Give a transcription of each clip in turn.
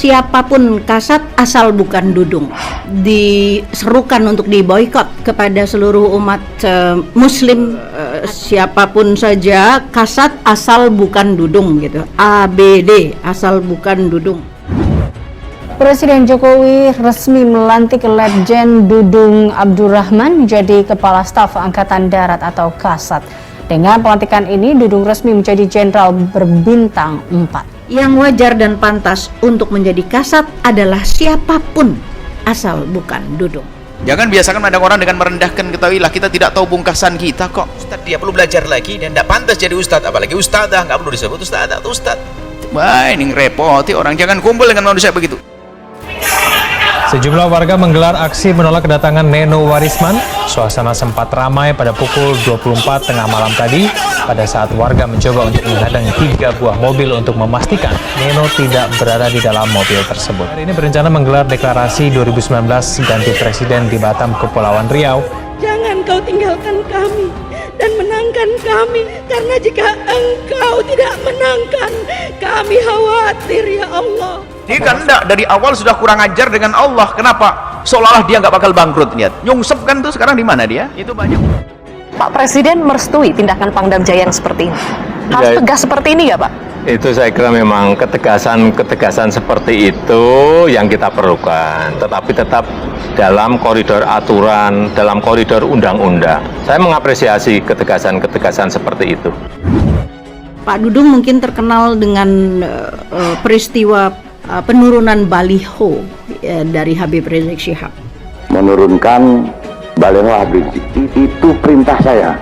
siapapun kasat asal bukan dudung. Diserukan untuk diboikot kepada seluruh umat muslim, siapapun saja kasat asal bukan dudung gitu. ABD asal bukan dudung. Presiden Jokowi resmi melantik Letjen Dudung Abdurrahman menjadi Kepala Staf Angkatan Darat atau Kasat. Dengan pelantikan ini, Dudung resmi menjadi Jenderal berbintang 4. Yang wajar dan pantas untuk menjadi kasat adalah siapapun asal bukan dudung. Jangan biasakan pandang orang dengan merendahkan. Ketahuilah kita tidak tahu bungkasan kita kok. Ustaz dia perlu belajar lagi dan tidak pantas jadi ustaz, apalagi ustazah, nggak perlu disebut ustaz atau ustaz. Wah, ini ngerepoti orang, jangan kumpul dengan manusia begitu. Sejumlah warga menggelar aksi menolak kedatangan Neno Warisman. Suasana sempat ramai pada pukul 24 tengah malam tadi pada saat warga mencoba untuk menghadang 3 buah mobil untuk memastikan Neno tidak berada di dalam mobil tersebut. Hari ini berencana menggelar deklarasi 2019 ganti presiden di Batam, Kepulauan Riau. Jangan kau tinggalkan kami dan menangkan kami, karena jika engkau tidak menangkan kami khawatir ya Allah. Dia kan enggak, dari awal sudah kurang ajar dengan Allah. Kenapa? Seolah-olah dia nggak bakal bangkrut. Lihat, nyungsep kan tuh sekarang di mana dia? Itu banyak. Pak Presiden merestui tindakan Pangdam Jaya yang seperti ini. Harus tegas seperti ini nggak Pak? Itu saya kira memang ketegasan seperti itu yang kita perlukan. Tetapi tetap dalam koridor aturan, dalam koridor undang-undang. Saya mengapresiasi ketegasan seperti itu. Pak Dudung mungkin terkenal dengan peristiwa penurunan baliho dari Habib Rizik Syihab. Menurunkan baliho Habib Rizik itu perintah saya.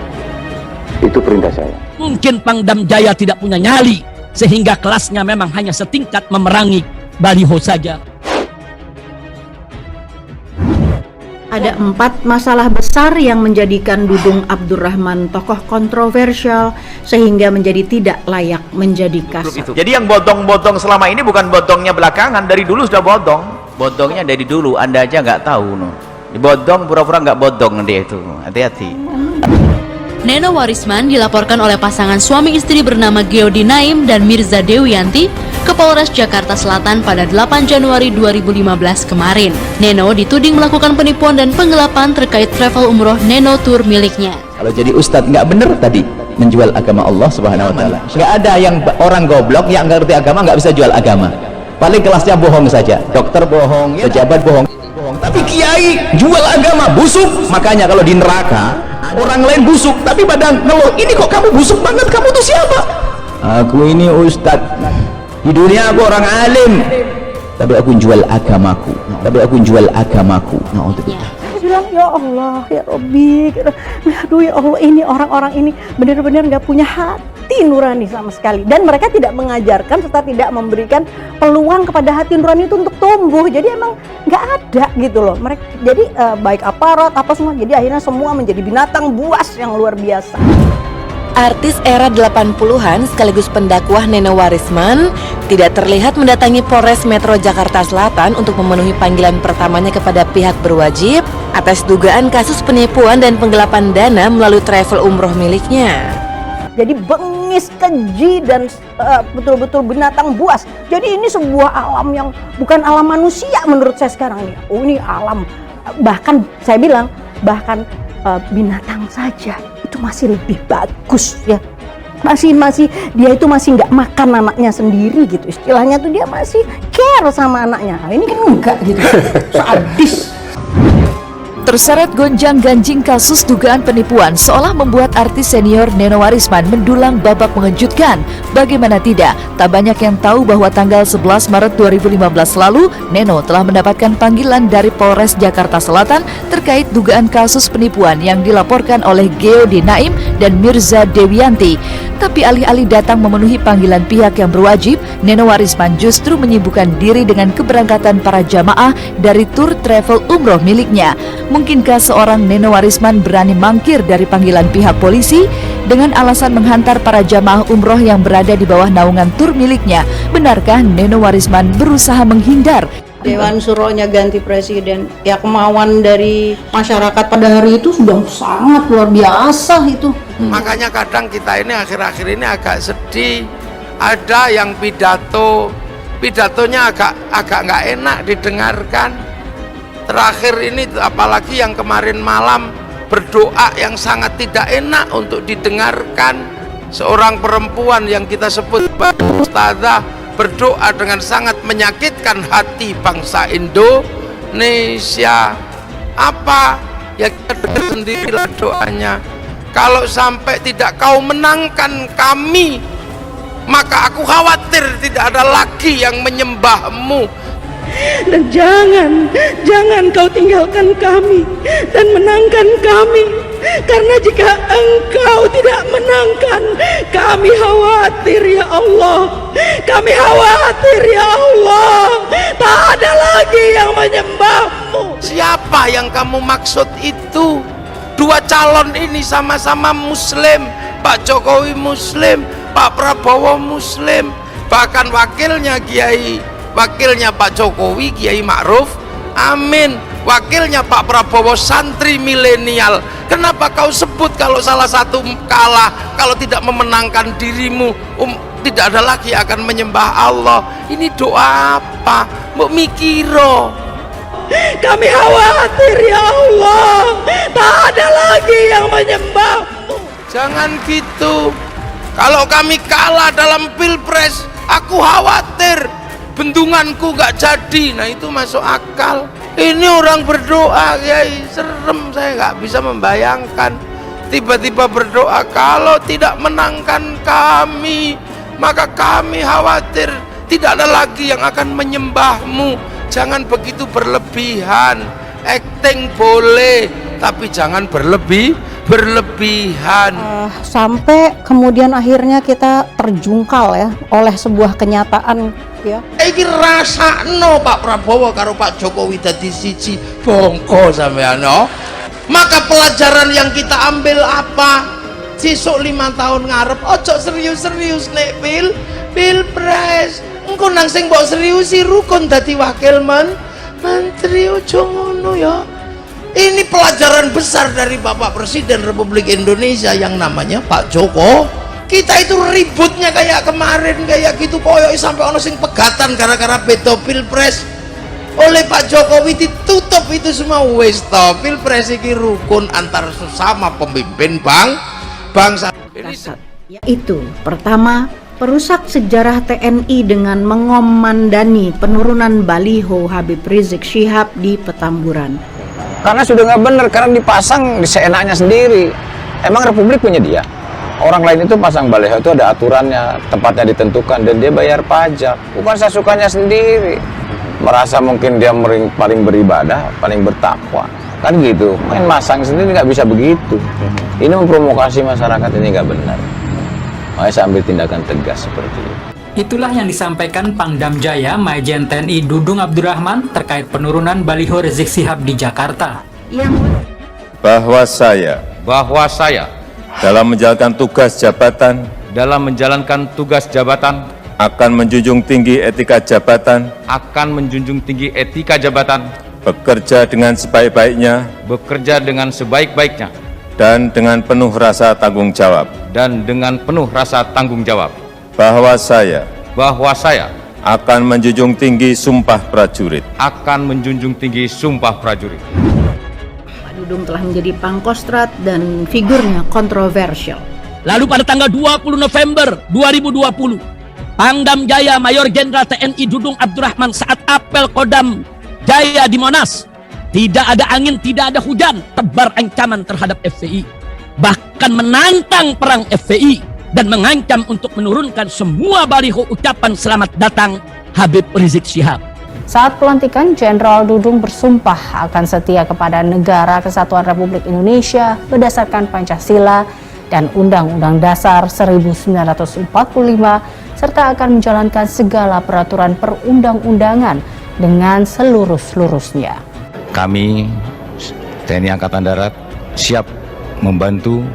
Itu perintah saya. Mungkin Pangdam Jaya tidak punya nyali sehingga kelasnya memang hanya setingkat memerangi baliho saja. Ada 4 masalah besar yang menjadikan Dudung Abdurrahman tokoh kontroversial sehingga menjadi tidak layak menjadi kasat. Jadi yang bodong-bodong selama ini bukan bodongnya belakangan, dari dulu sudah bodong. Bodongnya dari dulu, Anda aja nggak tahu. No. Dibodong pura-pura nggak bodong dia itu. Hati-hati. Neno Warisman dilaporkan oleh pasangan suami istri bernama Geodi Naim dan Mirza Dewianti ke Polres Jakarta Selatan pada 8 Januari 2015 kemarin. Neno dituding melakukan penipuan dan penggelapan terkait travel umroh Neno Tour miliknya. Kalau jadi ustadz nggak bener tadi menjual agama Allah Subhanahu Wa Taala. Nggak ada yang orang goblok yang nggak ngerti agama nggak bisa jual agama. Paling kelasnya bohong saja, dokter bohong, pejabat bohong. Tapi kiai jual agama busuk. Makanya kalau di neraka orang lain busuk, tapi pada ngeluh, ini kok kamu busuk banget, kamu tuh siapa? Aku ini ustadz. Di dunia aku orang alim, tapi aku jual agamaku. Saya bilang ya Allah ya Robbi, aduh ya Allah, ini orang-orang ini benar-benar nggak punya hati nurani sama sekali, dan mereka tidak mengajarkan serta tidak memberikan peluang kepada hati nurani itu untuk tumbuh. Jadi emang nggak ada gitu loh mereka. Jadi baik aparat apa semua, jadi akhirnya semua menjadi binatang buas yang luar biasa. Artis era 80-an sekaligus pendakwah Neno Warisman tidak terlihat mendatangi Polres Metro Jakarta Selatan untuk memenuhi panggilan pertamanya kepada pihak berwajib atas dugaan kasus penipuan dan penggelapan dana melalui travel umroh miliknya. Jadi bengis, keji, dan betul-betul binatang buas. Jadi ini sebuah alam yang bukan alam manusia menurut saya sekarang ini. Oh, ini alam, bahkan saya bilang bahkan binatang saja itu masih lebih bagus ya. Masih dia itu masih nggak makan anaknya sendiri gitu, istilahnya tuh dia masih care sama anaknya. Nah, ini kan enggak gitu, sadis. Terseret gonjang-ganjing kasus dugaan penipuan seolah membuat artis senior Neno Warisman mendulang babak mengejutkan. Bagaimana tidak, tak banyak yang tahu bahwa tanggal 11 Maret 2015 lalu, Neno telah mendapatkan panggilan dari Polres Jakarta Selatan terkait dugaan kasus penipuan yang dilaporkan oleh Geodi Naim dan Mirza Dewianti. Tapi alih-alih datang memenuhi panggilan pihak yang berwajib, Neno Warisman justru menyibukkan diri dengan keberangkatan para jamaah dari tur travel umroh miliknya. Mungkinkah seorang Neno Warisman berani mangkir dari panggilan pihak polisi dengan alasan menghantar para jamaah umroh yang berada di bawah naungan tur miliknya? Benarkah Neno Warisman berusaha menghindar? Dewan Suronya ganti presiden, ya kemauan dari masyarakat pada hari itu sudah sangat luar biasa itu. Makanya kadang kita ini akhir-akhir ini agak sedih, ada yang pidato pidatonya agak nggak enak didengarkan. Terakhir ini apalagi yang kemarin malam berdoa yang sangat tidak enak untuk didengarkan. Seorang perempuan yang kita sebut ustadzah berdoa dengan sangat menyakitkan hati bangsa Indonesia. Apa? Ya kita dengar sendirilah doanya. Kalau sampai tidak kau menangkan kami, maka aku khawatir tidak ada lagi yang menyembahmu. Dan jangan kau tinggalkan kami dan menangkan kami, karena jika engkau tidak menangkan kami, khawatir ya Allah, kami khawatir ya Allah, tak ada lagi yang menyembahmu. Siapa yang kamu maksud itu? Dua calon ini sama-sama muslim. Pak Jokowi muslim, Pak Prabowo muslim, bahkan wakilnya Pak Jokowi Kiai Ma'ruf Amin, wakilnya Pak Prabowo santri milenial. Kenapa kau sebut kalau salah satu kalah, kalau tidak memenangkan dirimu, tidak ada lagi akan menyembah Allah? Ini doa apa? Mbok mikiro. Kami khawatir ya Allah, tak ada lagi yang menyembahmu. Jangan gitu. Kalau kami kalah dalam pilpres, aku khawatir bendunganku gak jadi. Nah itu masuk akal. Ini orang berdoa, Kiai, serem, saya gak bisa membayangkan. Tiba-tiba berdoa, kalau tidak menangkan kami, maka kami khawatir tidak ada lagi yang akan menyembahmu. Jangan begitu berlebihan. Acting boleh, tapi jangan berlebihan. Sampai kemudian akhirnya kita terjungkal ya oleh sebuah kenyataan ya. Iki rasakno Pak Prabowo karo Pak Jokowi dadi siji, bongko sampean no. Maka pelajaran yang kita ambil apa? Sesuk 5 tahun ngarep ojo serius-serius nek pilpres. Engko nang sing mbok seriusi rukun dadi wakil menteri, ojo ngono ya. Ini pelajaran besar dari Bapak Presiden Republik Indonesia yang namanya Pak Joko. Kita itu ributnya kayak kemarin kayak gitu, koyok sampai ono sing pegatan gara-gara beda pilpres. Oleh Pak Jokowi ditutup itu semua, wis to pilpres iki rukun antar sesama pemimpin bangsa. Yaitu pertama, perusak sejarah TNI dengan mengomandani penurunan baliho Habib Rizik Syihab di Petamburan. Karena sudah nggak benar, karena dipasang di seenaknya sendiri. Emang Republik punya dia? Orang lain itu pasang baliho itu ada aturannya, tempatnya ditentukan, dan dia bayar pajak. Bukan sesukanya sendiri. Merasa mungkin dia paling beribadah, paling bertakwa. Kan gitu, main masang sendiri nggak bisa begitu. Ini memprovokasi masyarakat, ini nggak benar. Makanya saya ambil tindakan tegas seperti itu. Itulah yang disampaikan Pangdam Jaya Majen TNI Dudung Abdurrahman terkait penurunan baliho Rizik Syihab di Jakarta. Bahwa saya dalam menjalankan tugas jabatan akan menjunjung tinggi etika jabatan, bekerja dengan sebaik-baiknya, dan dengan penuh rasa tanggung jawab. Bahwa saya akan menjunjung tinggi sumpah prajurit. Pak Dudung telah menjadi pangkostrat dan figurnya kontroversial. Lalu pada tanggal 20 November 2020, Pangdam Jaya Mayor Jenderal TNI Dudung Abdurrahman saat apel Kodam Jaya di Monas, tidak ada angin, tidak ada hujan, tebar ancaman terhadap FPI, bahkan menantang perang FPI dan mengancam untuk menurunkan semua baliho ucapan selamat datang Habib Rizik Syihab. Saat pelantikan, Jenderal Dudung bersumpah akan setia kepada Negara Kesatuan Republik Indonesia berdasarkan Pancasila dan Undang-Undang Dasar 1945, serta akan menjalankan segala peraturan perundang-undangan dengan seluruh-seluruhnya. Kami, TNI Angkatan Darat, siap membantu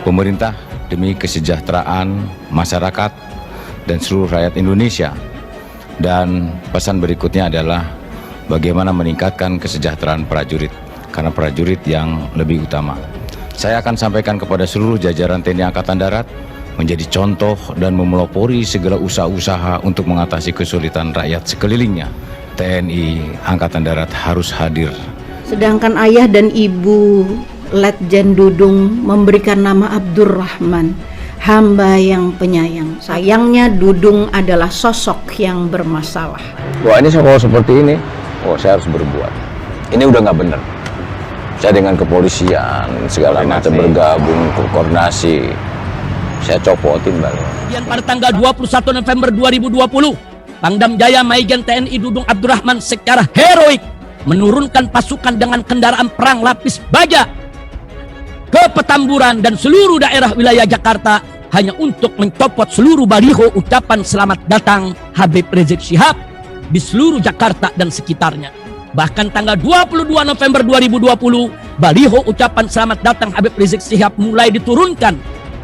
pemerintah demi kesejahteraan masyarakat dan seluruh rakyat Indonesia. Dan pesan berikutnya adalah bagaimana meningkatkan kesejahteraan prajurit, karena prajurit yang lebih utama. Saya akan sampaikan kepada seluruh jajaran TNI Angkatan Darat menjadi contoh dan memelopori segala usaha-usaha untuk mengatasi kesulitan rakyat sekelilingnya. TNI Angkatan Darat harus hadir. Sedangkan ayah dan ibu Letjen Dudung memberikan nama Abdurrahman, hamba yang penyayang. Sayangnya Dudung adalah sosok yang bermasalah. Wah, ini kalau seperti ini, saya harus berbuat. Ini udah nggak bener. Saya dengan kepolisian segala macam bergabung, koordinasi. Saya copotin balik. Kemudian pada tanggal 21 November 2020, Pangdam Jaya Maijen TNI Dudung Abdurrahman secara heroik menurunkan pasukan dengan kendaraan perang lapis baja ke Petamburan dan seluruh daerah wilayah Jakarta hanya untuk mencopot seluruh baliho ucapan selamat datang Habib Rizik Syihab di seluruh Jakarta dan sekitarnya. Bahkan tanggal 22 November 2020, baliho ucapan selamat datang Habib Rizik Syihab mulai diturunkan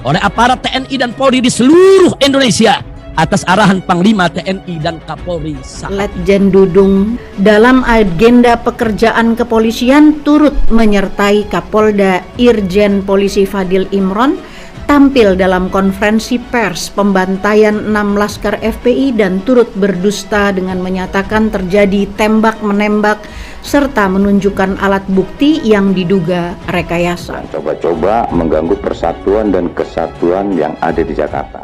oleh aparat TNI dan Polri di seluruh Indonesia atas arahan Panglima TNI dan Kapolri. Letjen Dudung dalam agenda pekerjaan kepolisian turut menyertai Kapolda Irjen Polisi Fadil Imron tampil dalam konferensi pers pembantaian 6 laskar FPI dan turut berdusta dengan menyatakan terjadi tembak-menembak serta menunjukkan alat bukti yang diduga rekayasa. Coba-coba mengganggu persatuan dan kesatuan yang ada di Jakarta.